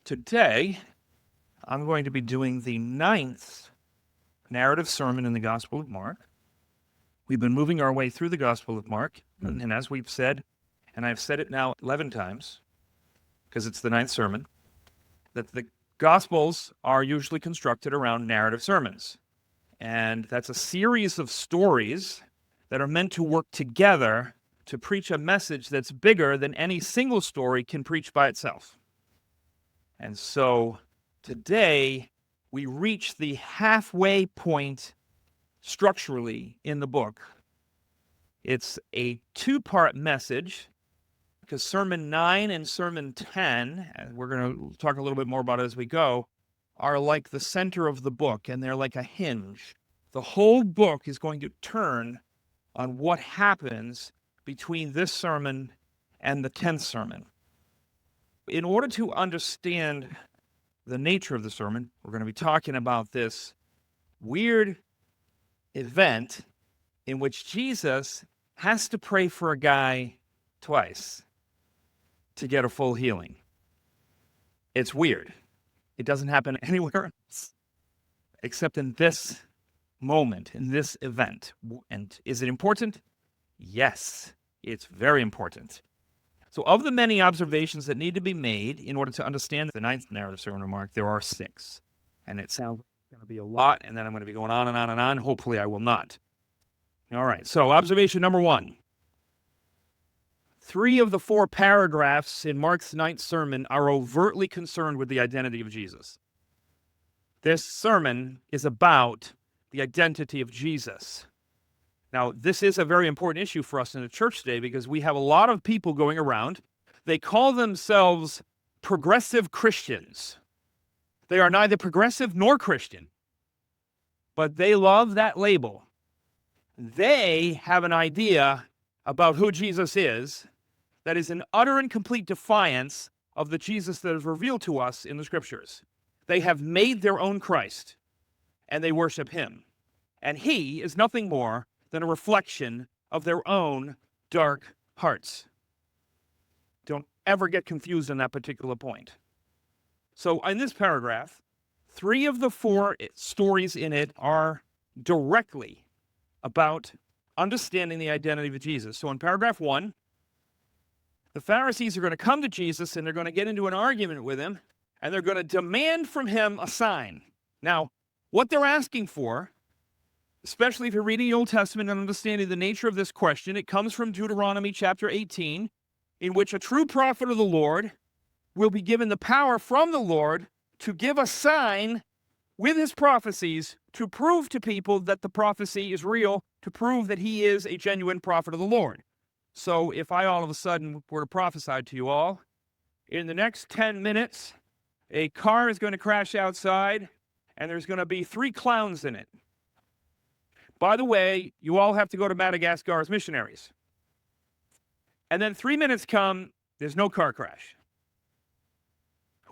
Today, I'm going to be doing the 9th narrative sermon in the Gospel of Mark. We've been moving our way through the Gospel of Mark, and as we've said, and I've said it now 11 times, because it's the 9th sermon, that the Gospels are usually constructed around narrative sermons. And that's a series of stories that are meant to work together to preach a message that's bigger than any single story can preach by itself. And so today, we reach the halfway point structurally in the book. It's a two-part message, because Sermon 9 and Sermon 10, and we're going to talk a little bit more about it as we go, are like the center of the book, and they're like a hinge. The whole book is going to turn on what happens between this sermon and the 10th sermon. In order to understand the nature of the sermon, we're going to be talking about this weird event in which Jesus has to pray for a guy twice to get a full healing. It's weird. It doesn't happen anywhere else except in this moment, in this event. And is it important? Yes, it's very important. So of the many observations that need to be made in order to understand the 9th narrative sermon of Mark, there are 6. And it sounds like it's going to be a lot, and then I'm going to be going on and on and on. Hopefully I will not. All right, so observation number 1. 3 of the 4 paragraphs in Mark's 9th sermon are overtly concerned with the identity of Jesus. This sermon is about the identity of Jesus. Now, this is a very important issue for us in the church today because we have a lot of people going around. They call themselves progressive Christians. They are neither progressive nor Christian, but they love that label. They have an idea about who Jesus is that is an utter and complete defiance of the Jesus that is revealed to us in the Scriptures. They have made their own Christ, and they worship him. And he is nothing more than a reflection of their own dark hearts. Don't ever get confused on that particular point. So in this paragraph, 3 of the 4 stories in it are directly about understanding the identity of Jesus. So in paragraph 1, the Pharisees are going to come to Jesus and they're going to get into an argument with him, and they're going to demand from him a sign. Now, what they're asking for, especially if you're reading the Old Testament and understanding the nature of this question, it comes from Deuteronomy chapter 18, in which a true prophet of the Lord will be given the power from the Lord to give a sign with his prophecies to prove to people that the prophecy is real, to prove that he is a genuine prophet of the Lord. So if I all of a sudden were to prophesy to you all, in the next 10 minutes, a car is going to crash outside, and there's going to be 3 clowns in it. By the way, you all have to go to Madagascar as missionaries. And then 3 minutes come, there's no car crash.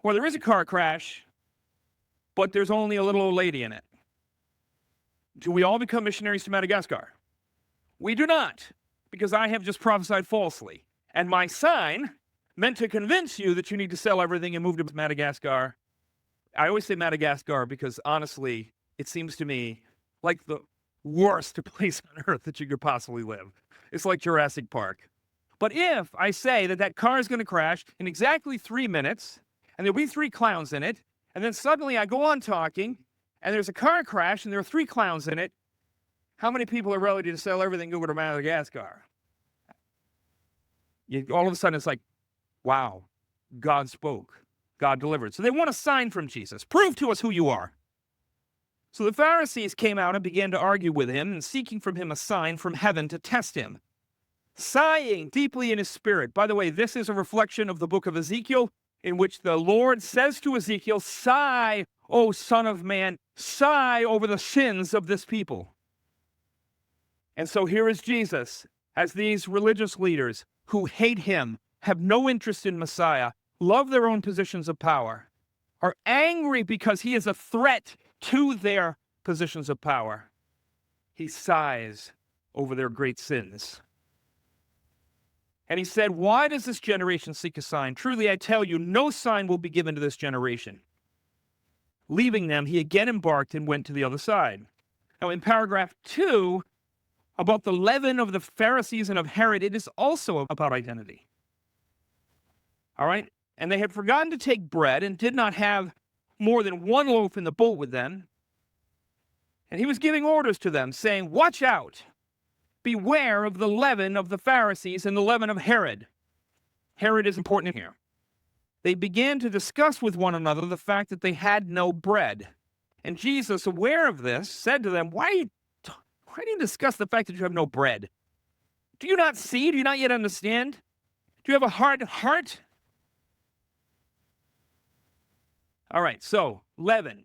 Or there is a car crash, but there's only a little old lady in it. Do we all become missionaries to Madagascar? We do not, because I have just prophesied falsely. And my sign, meant to convince you that you need to sell everything and move to Madagascar. I always say Madagascar because honestly, it seems to me like the worst place on earth that you could possibly live. It's like Jurassic Park. But if I say that that car is going to crash in exactly 3 minutes, and there'll be 3 clowns in it, and then suddenly I go on talking, and there's a car crash, and there are 3 clowns in it, how many people are ready to sell everything and go to Madagascar? All of a sudden it's like, wow, God spoke. God delivered. So they want a sign from Jesus. Prove to us who you are. So the Pharisees came out and began to argue with him and seeking from him a sign from heaven to test him, sighing deeply in his spirit. By the way, this is a reflection of the book of Ezekiel, in which the Lord says to Ezekiel, sigh, O son of man, sigh over the sins of this people. And so here is Jesus, as these religious leaders who hate him, have no interest in Messiah, love their own positions of power, are angry because he is a threat to their positions of power. He sighs over their great sins. And he said, "Why does this generation seek a sign? Truly I tell you, no sign will be given to this generation." Leaving them, he again embarked and went to the other side. Now, in paragraph 2, about the leaven of the Pharisees and of Herod, it is also about identity. All right? And they had forgotten to take bread and did not have more than one loaf in the boat with them. And he was giving orders to them, saying, "Watch out! Beware of the leaven of the Pharisees and the leaven of Herod." Herod is important here. They began to discuss with one another the fact that they had no bread. And Jesus, aware of this, said to them, Why do you discuss the fact that you have no bread? Do you not see? Do you not yet understand? Do you have a hard heart? All right, so leaven.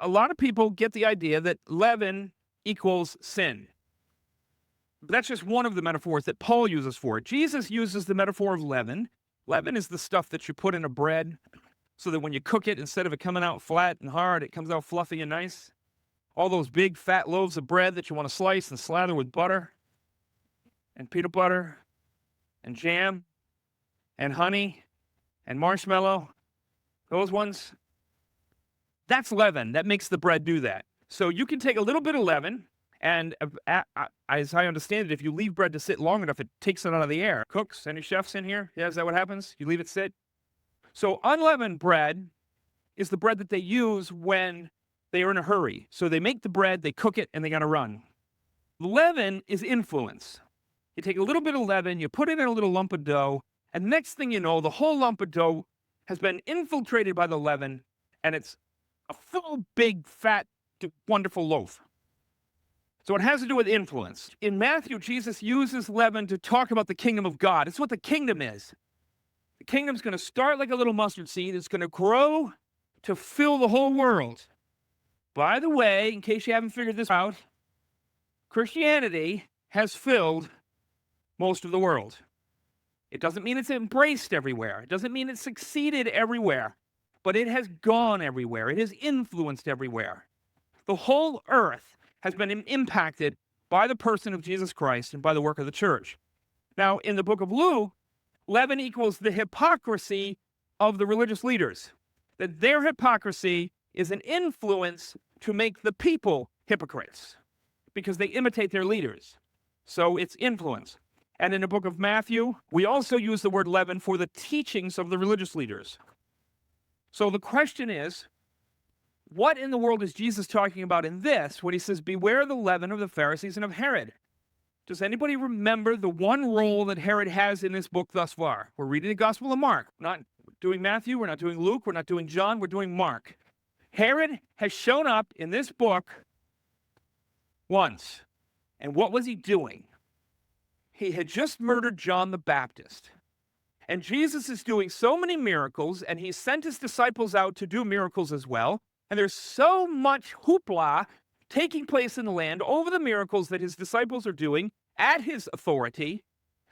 A lot of people get the idea that leaven equals sin. But that's just one of the metaphors that Paul uses for it. Jesus uses the metaphor of leaven. Leaven is the stuff that you put in a bread so that when you cook it, instead of it coming out flat and hard, it comes out fluffy and nice. All those big fat loaves of bread that you want to slice and slather with butter and peanut butter and jam and honey and marshmallow, those ones, that's leaven. That makes the bread do that. So you can take a little bit of leaven, and as I understand it, if you leave bread to sit long enough, it takes it out of the air. Cooks, any chefs in here? Yeah, is that what happens? You leave it sit? So unleavened bread is the bread that they use when they are in a hurry. So they make the bread, they cook it, and they got to run. Leaven is influence. You take a little bit of leaven, you put it in a little lump of dough, and next thing you know, the whole lump of dough has been infiltrated by the leaven, and it's a full, big, fat, wonderful loaf. So it has to do with influence. In Matthew, Jesus uses leaven to talk about the kingdom of God. It's what the kingdom is. The kingdom's going to start like a little mustard seed. It's going to grow to fill the whole world. By the way, in case you haven't figured this out, Christianity has filled most of the world. It doesn't mean it's embraced everywhere. It doesn't mean it's succeeded everywhere. But it has gone everywhere. It has influenced everywhere. The whole earth has been impacted by the person of Jesus Christ and by the work of the church. Now, in the book of Luke, leaven equals the hypocrisy of the religious leaders. That their hypocrisy is an influence to make the people hypocrites because they imitate their leaders. So it's influence. And in the book of Matthew, we also use the word leaven for the teachings of the religious leaders. So the question is, what in the world is Jesus talking about in this when he says, beware the leaven of the Pharisees and of Herod? Does anybody remember the one role that Herod has in this book thus far? We're reading the Gospel of Mark. We're not doing Matthew, we're not doing Luke, we're not doing John, we're doing Mark. Herod has shown up in this book once. And what was he doing? He had just murdered John the Baptist. And Jesus is doing so many miracles, and he sent his disciples out to do miracles as well. And there's so much hoopla taking place in the land over the miracles that his disciples are doing at his authority,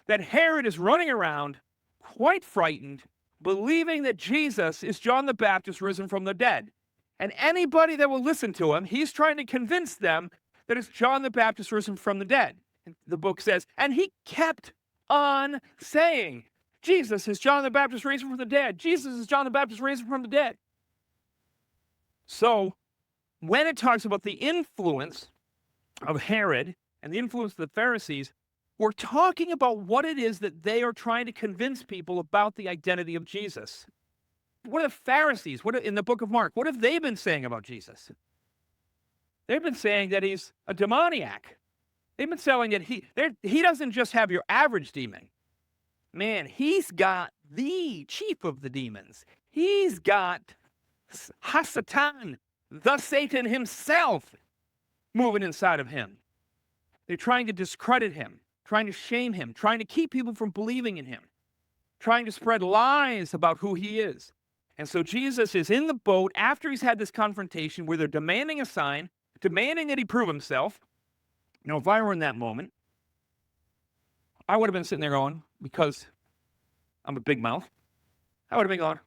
that Herod is running around quite frightened, believing that Jesus is John the Baptist risen from the dead. And anybody that will listen to him, he's trying to convince them that it's John the Baptist risen from the dead. And the book says, and he kept on saying, Jesus is John the Baptist raised from the dead. Jesus is John the Baptist raised from the dead. So, when it talks about the influence of Herod and the influence of the Pharisees, we're talking about what it is that they are trying to convince people about the identity of Jesus. What are the Pharisees, in the book of Mark, what have they been saying about Jesus? They've been saying that he's a demoniac. They've been saying that he doesn't just have your average demon. Man, he's got the chief of the demons. He's got Hasatan, the Satan himself, moving inside of him. They're trying to discredit him, trying to shame him, trying to keep people from believing in him, trying to spread lies about who he is. And so Jesus is in the boat after he's had this confrontation where they're demanding a sign, demanding that he prove himself. Now, if I were in that moment, I would have been sitting there going, because I'm a big mouth, I would have been going,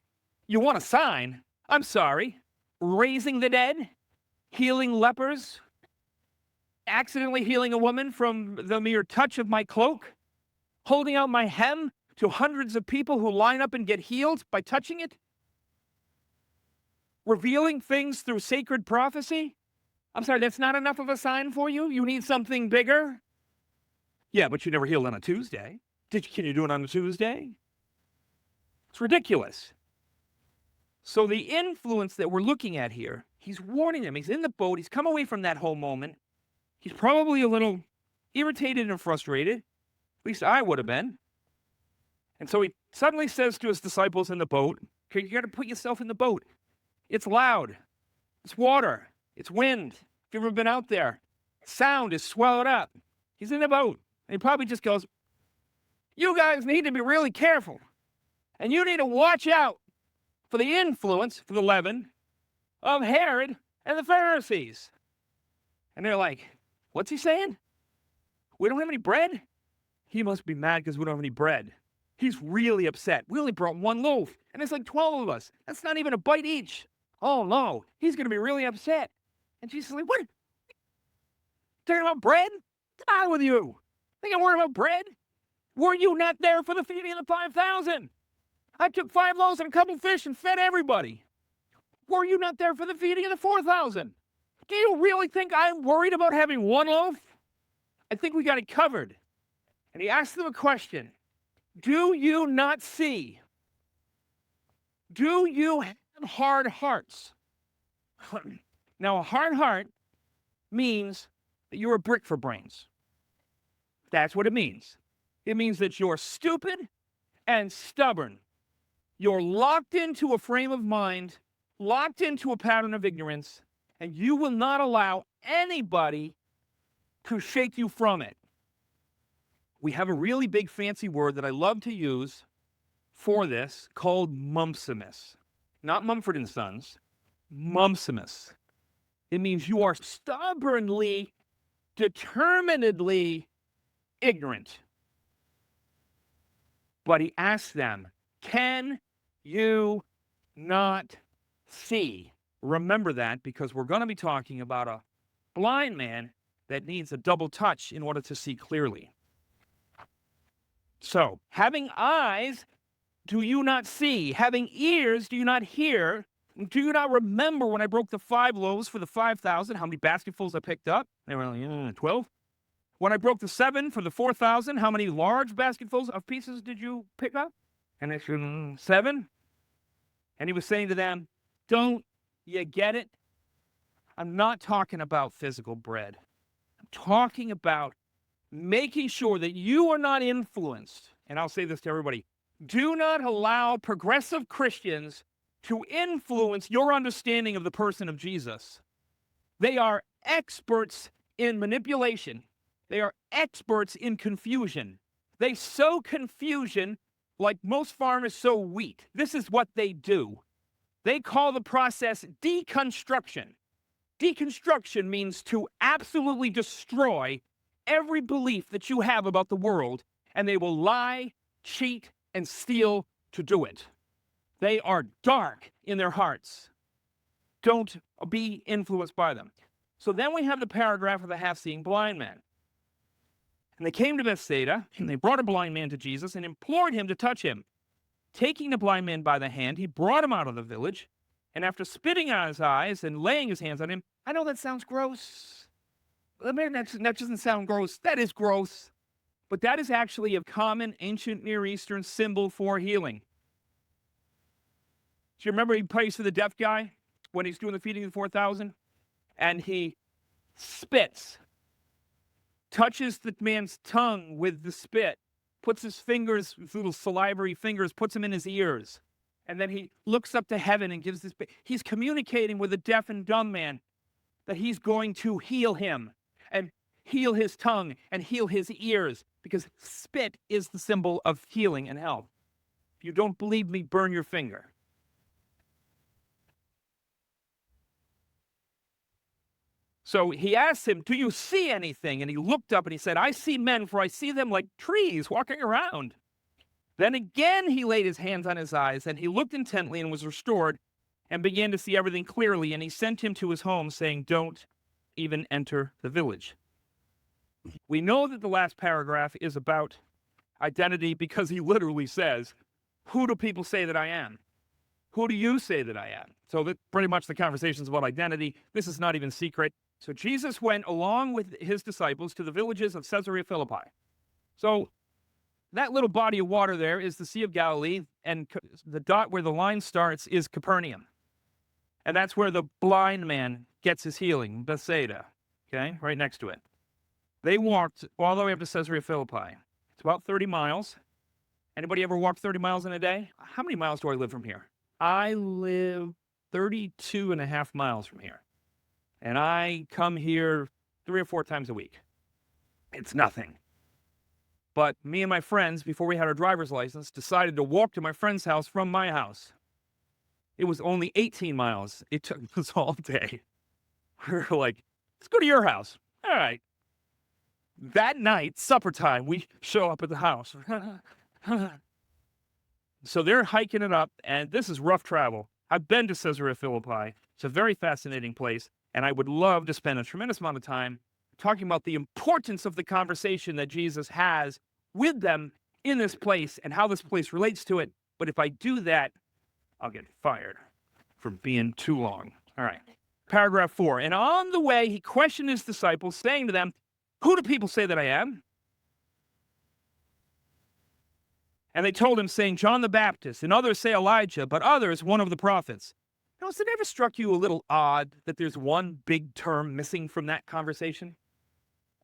you want a sign? I'm sorry. Raising the dead, healing lepers, accidentally healing a woman from the mere touch of my cloak. Holding out my hem to hundreds of people who line up and get healed by touching it? Revealing things through sacred prophecy? I'm sorry, that's not enough of a sign for you? You need something bigger? Yeah, but you never healed on a Tuesday. Can you do it on a Tuesday? It's ridiculous. So the influence that we're looking at here, he's warning them. He's in the boat. He's come away from that whole moment. He's probably a little irritated and frustrated. At least I would have been. And so he suddenly says to his disciples in the boat, okay, you got to put yourself in the boat. It's loud. It's water. It's wind. If you've ever been out there, sound is swallowed up. He's in the boat. And he probably just goes, you guys need to be really careful. And you need to watch out for the influence, for the leaven, of Herod and the Pharisees. And they're like, what's he saying? We don't have any bread? He must be mad because we don't have any bread. He's really upset. We only brought one loaf, and there's like 12 of us. That's not even a bite each. Oh, no. He's going to be really upset. And Jesus is like, what? Talking about bread? Get out with you. Think I'm worried about bread? Were you not there for the feeding of the 5,000? I took 5 loaves and a couple fish and fed everybody. Were you not there for the feeding of the 4,000? Do you really think I'm worried about having one loaf? I think we got it covered. And he asked them a question. Do you not see? Do you have hard hearts? Now, a hard heart means that you're a brick for brains. That's what it means. It means that you're stupid and stubborn. You're locked into a frame of mind, locked into a pattern of ignorance, and you will not allow anybody to shake you from it. We have a really big fancy word that I love to use for this called mumpsimus. Not Mumford & Sons, mumpsimus. It means you are stubbornly, determinedly ignorant. But he asked them, can you not see? Remember that, because we're going to be talking about a blind man that needs a double touch in order to see clearly. So, having eyes, do you not see? Having ears, do you not hear? Do you not remember when I broke the 5 loaves for the 5,000, how many basketfuls I picked up? They were like, 12. When I broke the 7 for the 4,000, how many large basketfuls of pieces did you pick up? And they said, 7. And he was saying to them, don't you get it? I'm not talking about physical bread. I'm talking about making sure that you are not influenced. And I'll say this to everybody. Do not allow progressive Christians to influence your understanding of the person of Jesus. They are experts in manipulation. They are experts in confusion. They sow confusion like most farmers sow wheat. This is what they do. They call the process deconstruction. Deconstruction means to absolutely destroy every belief that you have about the world, and they will lie, cheat, and steal to do it. They are dark in their hearts. Don't be influenced by them. So then we have the paragraph of the half-seeing blind man. And they came to Bethsaida, and they brought a blind man to Jesus and implored him to touch him. Taking the blind man by the hand, he brought him out of the village, and after spitting on his eyes and laying his hands on him, I know that sounds gross. That doesn't sound gross. That is gross. But that is actually a common ancient Near Eastern symbol for healing. Do you remember he prays for the deaf guy when he's doing the feeding of the 4,000? And he spits, touches the man's tongue with the spit, puts his fingers, his little salivary fingers, puts them in his ears. And then he looks up to heaven and gives this. He's communicating with a deaf and dumb man that he's going to heal him and heal his tongue and heal his ears, because spit is the symbol of healing and health. If you don't believe me, burn your finger. So he asked him, do you see anything? And he looked up and he said, I see men, for I see them like trees walking around. Then again he laid his hands on his eyes, and he looked intently and was restored and began to see everything clearly. And he sent him to his home, saying, don't even enter the village. We know that the last paragraph is about identity because he literally says, who do people say that I am? Who do you say that I am? So that pretty much the conversation's about identity. This is not even secret. So Jesus went along with his disciples to the villages of Caesarea Philippi. So that little body of water there is the Sea of Galilee, and the dot where the line starts is Capernaum. And that's where the blind man gets his healing, Bethsaida, okay, right next to it. They walked all the way up to Caesarea Philippi. It's about 30 miles. Anybody ever walk 30 miles in a day? How many miles do I live from here? I live 32 and a half miles from here. And I come here 3 or 4 times a week. It's nothing. But me and my friends, before we had our driver's license, decided to walk to my friend's house from my house. It was only 18 miles. It took us all day. We were like, let's go to your house. All right. That night, supper time, we show up at the house. So they're hiking it up, and this is rough travel. I've been to Caesarea Philippi. It's a very fascinating place, and I would love to spend a tremendous amount of time talking about the importance of the conversation that Jesus has with them in this place and how this place relates to it. But if I do that, I'll get fired for being too long. All right. Paragraph 4. And on the way, he questioned his disciples, saying to them, who do people say that I am? And they told him, saying, John the Baptist, and others say Elijah, but others, one of the prophets. Now, has it ever struck you a little odd that there's one big term missing from that conversation?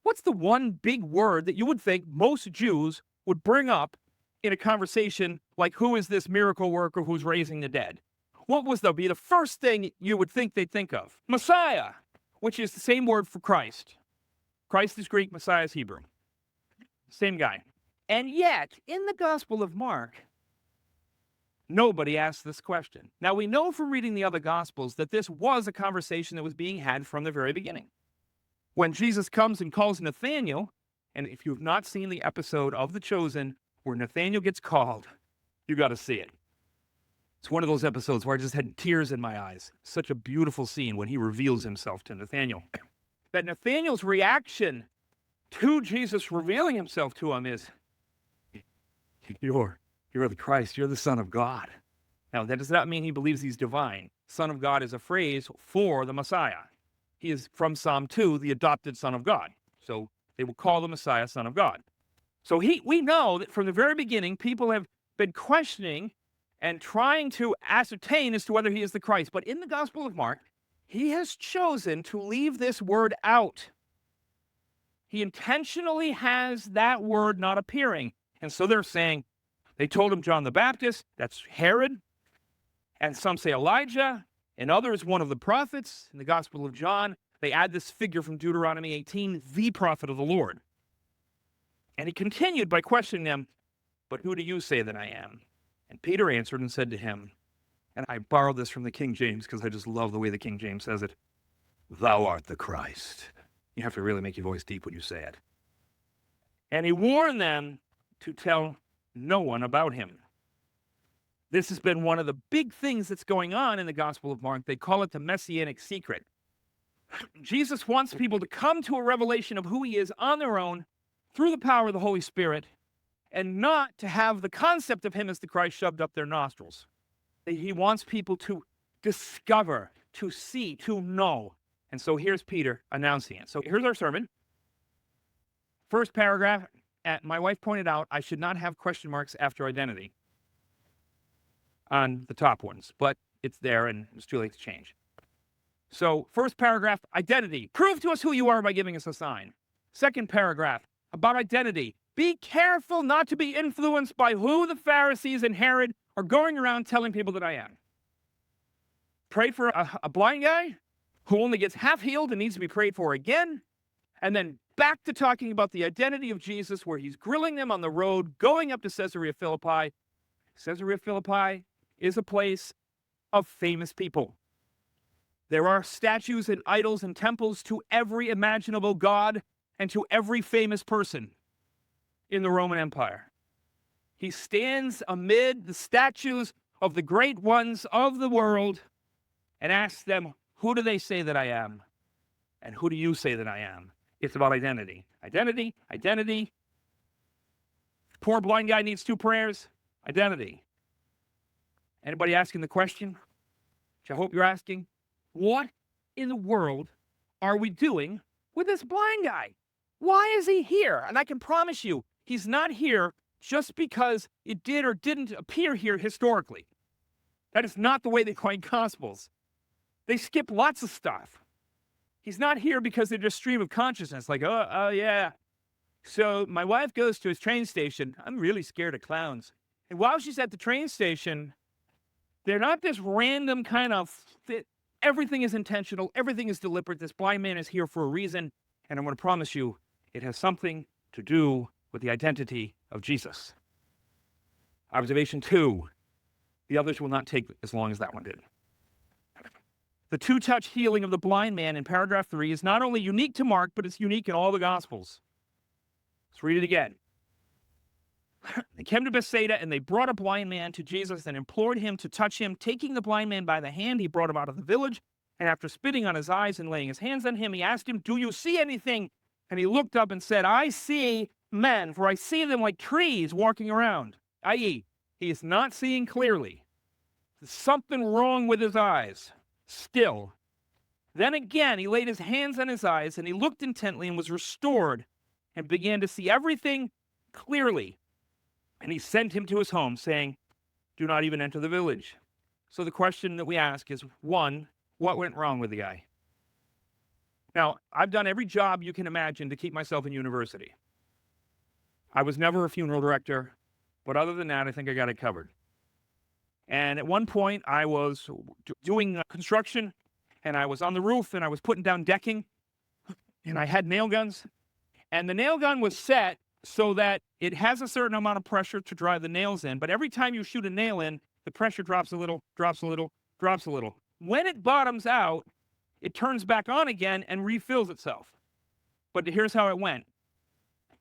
What's the one big word that you would think most Jews would bring up in a conversation like, who is this miracle worker who's raising the dead? What was the first thing you would think they'd think of? Messiah, which is the same word for Christ. Christ is Greek, Messiah is Hebrew. Same guy. And yet, in the Gospel of Mark, nobody asked this question. Now, we know from reading the other Gospels that this was a conversation that was being had from the very beginning. When Jesus comes and calls Nathanael, and if you've not seen the episode of The Chosen where Nathanael gets called, you got to see it. It's one of those episodes where I just had tears in my eyes. Such a beautiful scene when he reveals himself to Nathanael. That Nathanael's reaction to Jesus revealing himself to him is, You're the Christ. You're the Son of God. Now, that does not mean he believes he's divine. Son of God is a phrase for the Messiah. He is, from Psalm 2, the adopted Son of God. So they will call the Messiah Son of God. So we know that from the very beginning, people have been questioning and trying to ascertain as to whether he is the Christ. But in the Gospel of Mark, he has chosen to leave this word out. He intentionally has that word not appearing. And so they're saying, they told him John the Baptist, that's Herod, and some say Elijah, and others one of the prophets. In the Gospel of John, they add this figure from Deuteronomy 18, the prophet of the Lord. And he continued by questioning them, but who do you say that I am? And Peter answered and said to him, and I borrowed this from the King James because I just love the way the King James says it, thou art the Christ. You have to really make your voice deep when you say it. And he warned them to tell no one about him. This has been one of the big things that's going on in the Gospel of Mark. They call it the Messianic secret. Jesus wants people to come to a revelation of who he is on their own through the power of the Holy Spirit and not to have the concept of him as the Christ shoved up their nostrils. He wants people to discover, to see, to know. And so here's Peter announcing it. So here's our sermon. First paragraph, my wife pointed out I should not have question marks after identity on the top ones, but it's there and it's too late to change. So first paragraph, identity. Prove to us who you are by giving us a sign. Second paragraph, about identity. Be careful not to be influenced by who the Pharisees and Herod are going around telling people that I am. Pray for a blind guy who only gets half healed and needs to be prayed for again. And then back to talking about the identity of Jesus, where he's grilling them on the road, going up to Caesarea Philippi. Caesarea Philippi is a place of famous people. There are statues and idols and temples to every imaginable god and to every famous person in the Roman Empire. He stands amid the statues of the great ones of the world and asks them, who do they say that I am? And who do you say that I am? It's about identity. Identity, identity. Poor blind guy needs 2 prayers. Identity. Anybody asking the question, which I hope you're asking, what in the world are we doing with this blind guy? Why is he here? And I can promise you, he's not here just because it did or didn't appear here historically. That is not the way they write Gospels. They skip lots of stuff. He's not here because they're just stream of consciousness, like, oh yeah. So my wife goes to his train station. I'm really scared of clowns. And while she's at the train station, they're not this random kind of, everything is intentional, everything is deliberate. This blind man is here for a reason, and I'm going to promise you, it has something to do with the identity of Jesus. Observation 2. The others will not take as long as that one did. The 2-touch healing of the blind man in paragraph 3 is not only unique to Mark, but it's unique in all the Gospels. Let's read it again. They came to Bethsaida, and they brought a blind man to Jesus and implored him to touch him. Taking the blind man by the hand, he brought him out of the village, and after spitting on his eyes and laying his hands on him, he asked him, "Do you see anything?" And he looked up and said, "I see men, for I see them like trees walking around," i.e., he is not seeing clearly. There's something wrong with his eyes. Still. Then again, he laid his hands on his eyes, and he looked intently and was restored and began to see everything clearly. And he sent him to his home, saying, "Do not even enter the village." So the question that we ask is, 1, what went wrong with the guy? Now, I've done every job you can imagine to keep myself in university. I was never a funeral director, but other than that, I think I got it covered. And at one point, I was doing construction, and I was on the roof, and I was putting down decking, and I had nail guns, and the nail gun was set so that it has a certain amount of pressure to drive the nails in, but every time you shoot a nail in, the pressure drops a little, drops a little, drops a little. When it bottoms out, it turns back on again and refills itself. But here's how it went.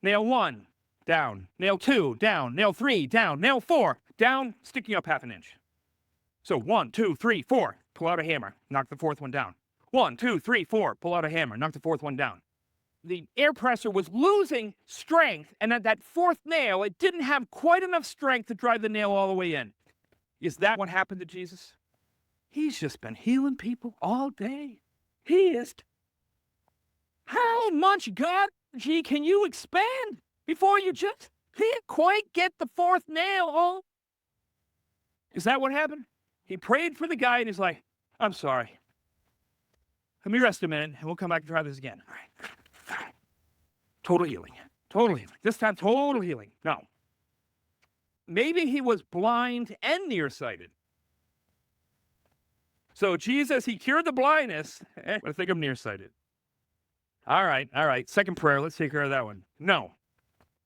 Nail 1, down. Nail 2, down. Nail 3, down. Nail 4, down, sticking up half an inch. So 1, 2, 3, 4, pull out a hammer, knock the 4th one down. 1, 2, 3, 4, pull out a hammer, knock the 4th one down. The air pressure was losing strength, and at that 4th nail, it didn't have quite enough strength to drive the nail all the way in. Is that what happened to Jesus? He's just been healing people all day. He is. How much God can you expand before you just can't quite get the 4th nail on? Is that what happened? He prayed for the guy, and he's like, "I'm sorry. Let me rest a minute, and we'll come back and try this again." All right. Total healing. Total healing. This time, total healing. No. Maybe he was blind and nearsighted. So Jesus, he cured the blindness. I think I'm nearsighted. All right. 2nd prayer. Let's take care of that one. No.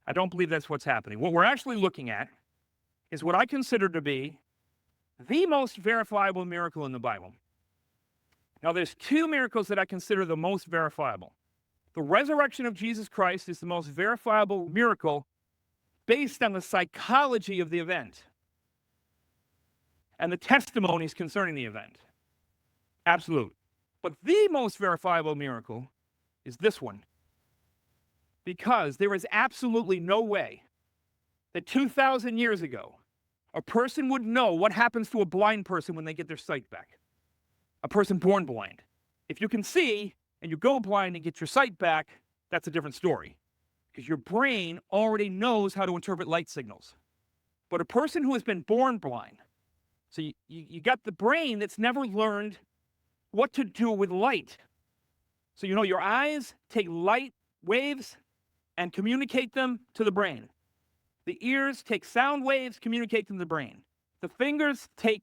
I don't believe that's what's happening. What we're actually looking at is what I consider to be the most verifiable miracle in the Bible. Now, there's 2 miracles that I consider the most verifiable. The resurrection of Jesus Christ is the most verifiable miracle based on the psychology of the event and the testimonies concerning the event. Absolute. But the most verifiable miracle is this one, because there is absolutely no way that 2,000 years ago, a person would know what happens to a blind person when they get their sight back. A person born blind. If you can see and you go blind and get your sight back, that's a different story, because your brain already knows how to interpret light signals. But a person who has been born blind, so you got the brain that's never learned what to do with light. So you know your eyes take light waves and communicate them to the brain. The ears take sound waves, communicate them to the brain. The fingers take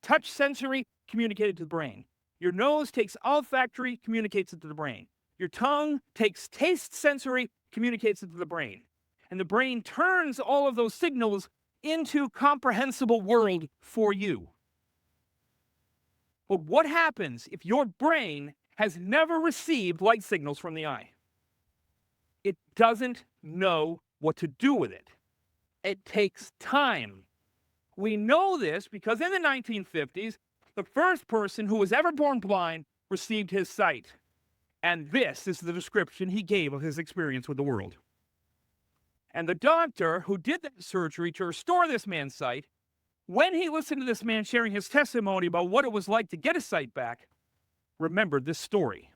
touch sensory, communicate it to the brain. Your nose takes olfactory, communicates it to the brain. Your tongue takes taste sensory, communicates it to the brain. And the brain turns all of those signals into comprehensible world for you. But what happens if your brain has never received light signals from the eye? It doesn't know what to do with it. It takes time. We know this because in the 1950s, the first person who was ever born blind received his sight. And this is the description he gave of his experience with the world. And the doctor who did that surgery to restore this man's sight, when he listened to this man sharing his testimony about what it was like to get his sight back, remembered this story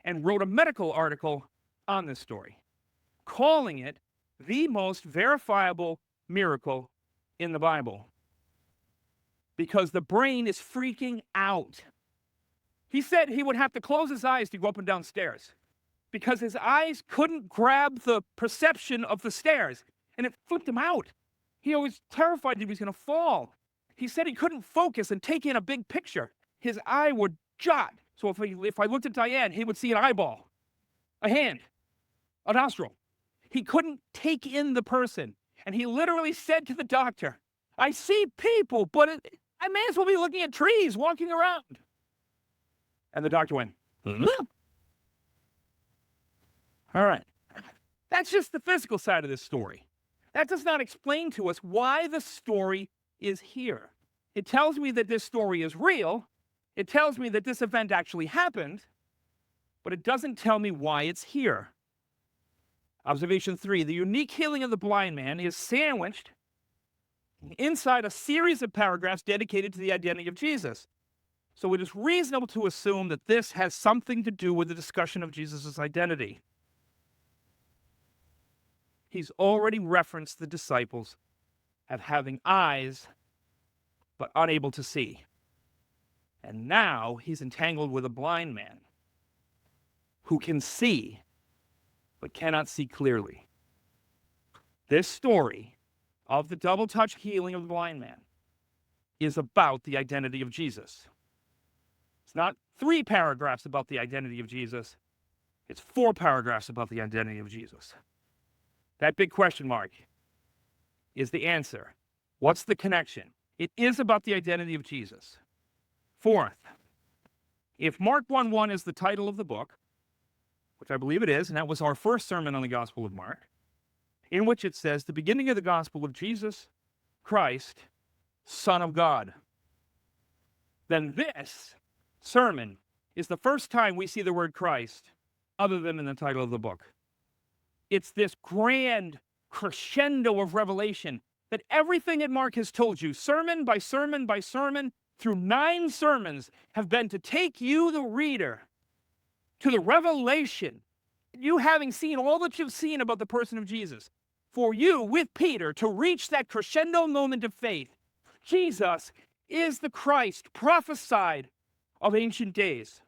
and wrote a medical article on this story, calling it the most verifiable miracle in the Bible. Because the brain is freaking out. He said he would have to close his eyes to go up and down stairs because his eyes couldn't grab the perception of the stairs, and it flipped him out. He was terrified that he was going to fall. He said he couldn't focus and take in a big picture. His eye would jot. So if I looked at Diane, he would see an eyeball, a hand, a nostril. He couldn't take in the person. And he literally said to the doctor, I see people, but I may as well be looking at trees walking around. And the doctor went, All right. That's just the physical side of this story. That does not explain to us why the story is here. It tells me that this story is real. It tells me that this event actually happened, but it doesn't tell me why it's here. Observation 3, the unique healing of the blind man is sandwiched inside a series of paragraphs dedicated to the identity of Jesus. So it is reasonable to assume that this has something to do with the discussion of Jesus' identity. He's already referenced the disciples as having eyes but unable to see. And now he's entangled with a blind man who can see but cannot see clearly. This story of the double-touch healing of the blind man is about the identity of Jesus. It's not 3 paragraphs about the identity of Jesus. It's 4 paragraphs about the identity of Jesus. That big question mark is the answer. What's the connection? It is about the identity of Jesus. 4th, if Mark 1:1 is the title of the book, which I believe it is, and that was our first sermon on the Gospel of Mark, in which it says, the beginning of the Gospel of Jesus Christ, Son of God, then this sermon is the first time we see the word Christ other than in the title of the book. It's this grand crescendo of revelation that everything that Mark has told you, sermon by sermon by sermon, through 9 sermons, have been to take you, the reader, to the revelation, you having seen all that you've seen about the person of Jesus, for you, with Peter, to reach that crescendo moment of faith. Jesus is the Christ prophesied of ancient days.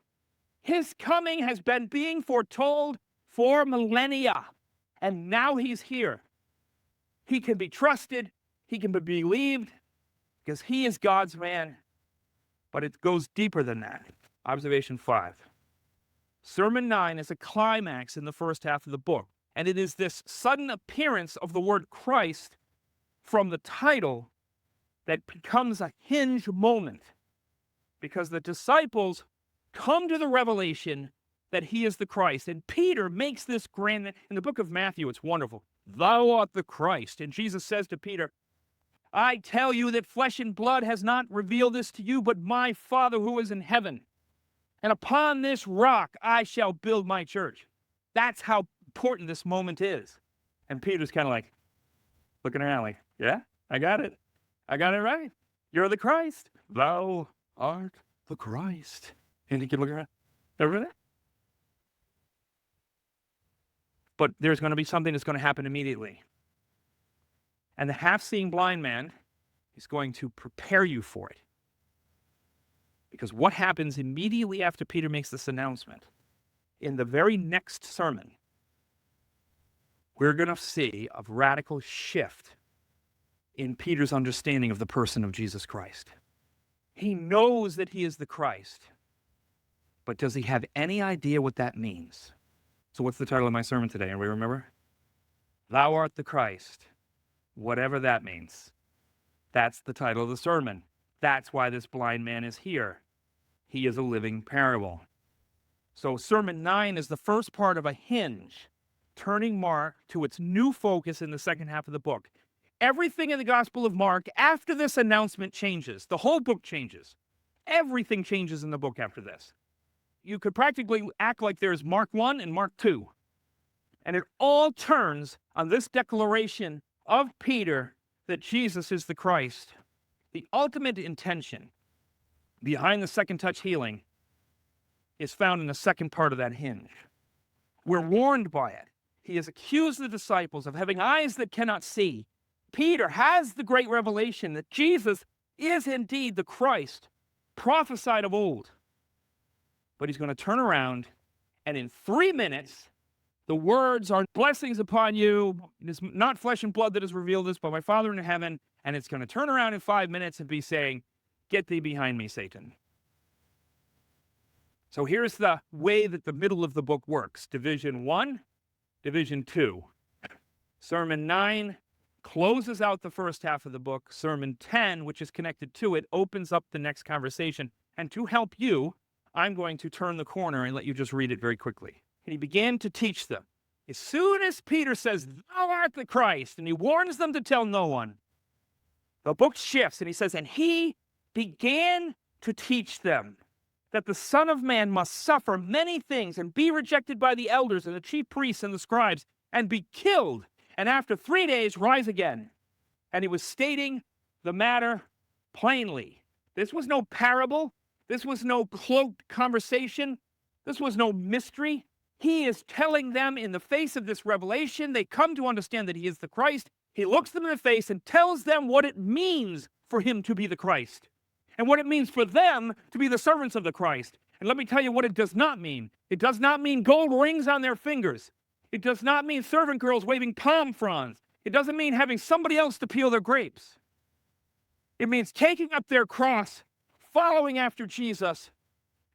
His coming has been being foretold for millennia, and now he's here. He can be trusted, he can be believed, because he is God's man. But it goes deeper than that. Observation 5. Sermon 9 is a climax in the first half of the book, and it is this sudden appearance of the word Christ from the title that becomes a hinge moment, because the disciples come to the revelation that he is the Christ, and Peter makes this grand, in the book of Matthew, it's wonderful, thou art the Christ, and Jesus says to Peter, I tell you that flesh and blood has not revealed this to you, but my Father who is in heaven. And upon this rock I shall build my church. That's how important this moment is. And Peter's kind of like looking around like, yeah, I got it. I got it right. You're the Christ. Thou art the Christ. And he can look around. Everybody? But there's going to be something that's going to happen immediately. And the half-seeing blind man is going to prepare you for it. Because what happens immediately after Peter makes this announcement, in the very next sermon, we're going to see a radical shift in Peter's understanding of the person of Jesus Christ. He knows that he is the Christ, but does he have any idea what that means? So what's the title of my sermon today? Everybody remember? Thou art the Christ, whatever that means. That's the title of the sermon. That's why this blind man is here. He is a living parable. So Sermon 9 is the first part of a hinge, turning Mark to its new focus in the second half of the book. Everything in the Gospel of Mark after this announcement changes. The whole book changes. Everything changes in the book after this. You could practically act like there's Mark 1 and Mark 2. And it all turns on this declaration of Peter that Jesus is the Christ, the ultimate intention behind the second touch healing is found in the second part of that hinge. We're warned by it. He has accused the disciples of having eyes that cannot see. Peter has the great revelation that Jesus is indeed the Christ, prophesied of old. But he's going to turn around, and in 3 minutes, the words are, blessings upon you. It is not flesh and blood that has revealed this, but my Father in heaven. And it's going to turn around in 5 minutes and be saying, get thee behind me, Satan. So here's the way that the middle of the book works. Division 1, Division 2. Sermon 9 closes out the first half of the book. Sermon 10, which is connected to it, opens up the next conversation. And to help you, I'm going to turn the corner and let you just read it very quickly. And he began to teach them. As soon as Peter says, thou art the Christ, and he warns them to tell no one, the book shifts and he says, and he began to teach them that the Son of Man must suffer many things and be rejected by the elders and the chief priests and the scribes and be killed, and after 3 days rise again. And he was stating the matter plainly. This was no parable. This was no cloaked conversation. This was no mystery. He is telling them in the face of this revelation, they come to understand that he is the Christ. He looks them in the face and tells them what it means for him to be the Christ and what it means for them to be the servants of the Christ. And let me tell you what it does not mean. It does not mean gold rings on their fingers. It does not mean servant girls waving palm fronds. It doesn't mean having somebody else to peel their grapes. It means taking up their cross, following after Jesus,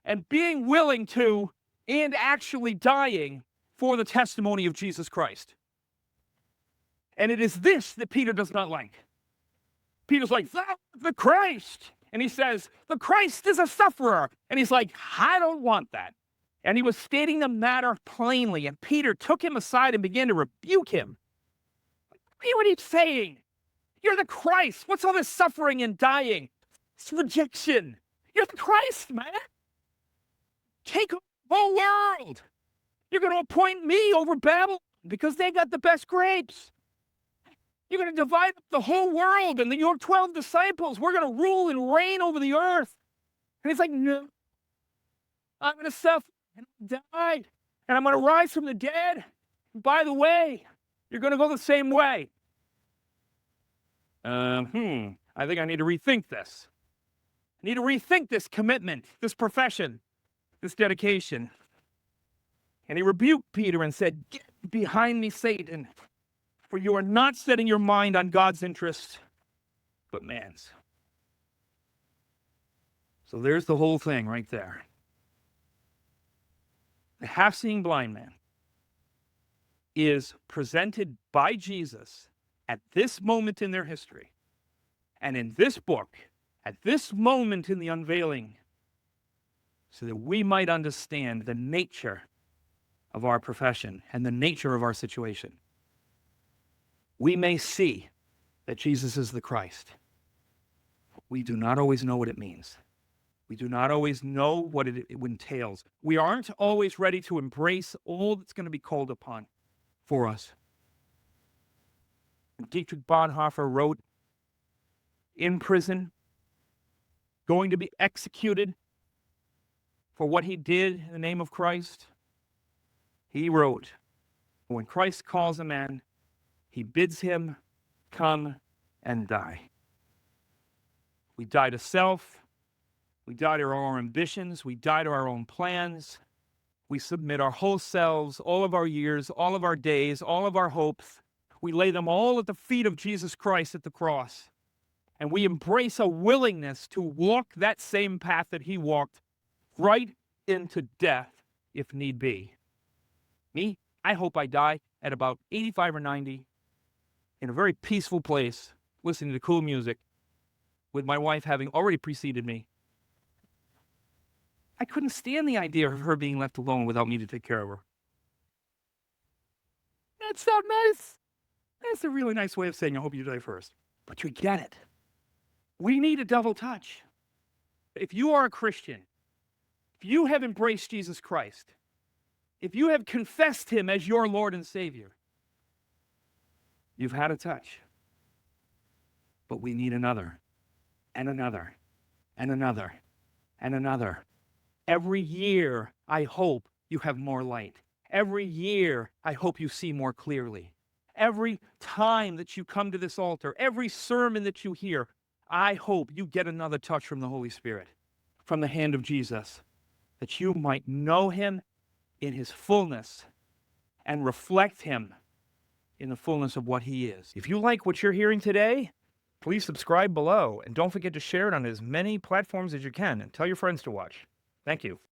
and being willing to and actually dying for the testimony of Jesus Christ. And it is this that Peter does not like. Peter's like, thou art the Christ. And he says, the Christ is a sufferer. And he's like, I don't want that. And he was stating the matter plainly. And Peter took him aside and began to rebuke him. What are you saying? You're the Christ. What's all this suffering and dying? It's rejection. You're the Christ, man. Take over the whole world. You're going to appoint me over Babylon because they got the best grapes. You're going to divide up the whole world and your 12 disciples. We're going to rule and reign over the earth. And he's like, no. I'm going to suffer and die. And I'm going to rise from the dead. And by the way, you're going to go the same way. I think I need to rethink this. I need to rethink this commitment, this profession, this dedication. And he rebuked Peter and said, get behind me, Satan, for you are not setting your mind on God's interest, but man's. So there's the whole thing right there. The half-seeing blind man is presented by Jesus at this moment in their history, and in this book, at this moment in the unveiling, so that we might understand the nature of our profession and the nature of our situation. We may see that Jesus is the Christ. We do not always know what it means. We do not always know what it entails. We aren't always ready to embrace all that's going to be called upon for us. Dietrich Bonhoeffer wrote, in prison, going to be executed for what he did in the name of Christ. He wrote, when Christ calls a man, he bids him come and die. We die to self. We die to our ambitions. We die to our own plans. We submit our whole selves, all of our years, all of our days, all of our hopes. We lay them all at the feet of Jesus Christ at the cross. And we embrace a willingness to walk that same path that he walked right into death if need be. Me, I hope I die at about 85 or 90 in a very peaceful place, listening to cool music, with my wife having already preceded me. I couldn't stand the idea of her being left alone without me to take care of her. That's so nice. That's a really nice way of saying, I hope you die first. But you get it. We need a double touch. If you are a Christian, if you have embraced Jesus Christ, if you have confessed him as your Lord and Savior, You've had a touch, but we need another, and another, and another, and another. Every year, I hope you have more light. Every year, I hope you see more clearly. Every time that you come to this altar, every sermon that you hear, I hope you get another touch from the Holy Spirit, from the hand of Jesus, that you might know him in his fullness and reflect him in the fullness of what he is. If you like what you're hearing today, please subscribe below, and don't forget to share it on as many platforms as you can, and tell your friends to watch. Thank you.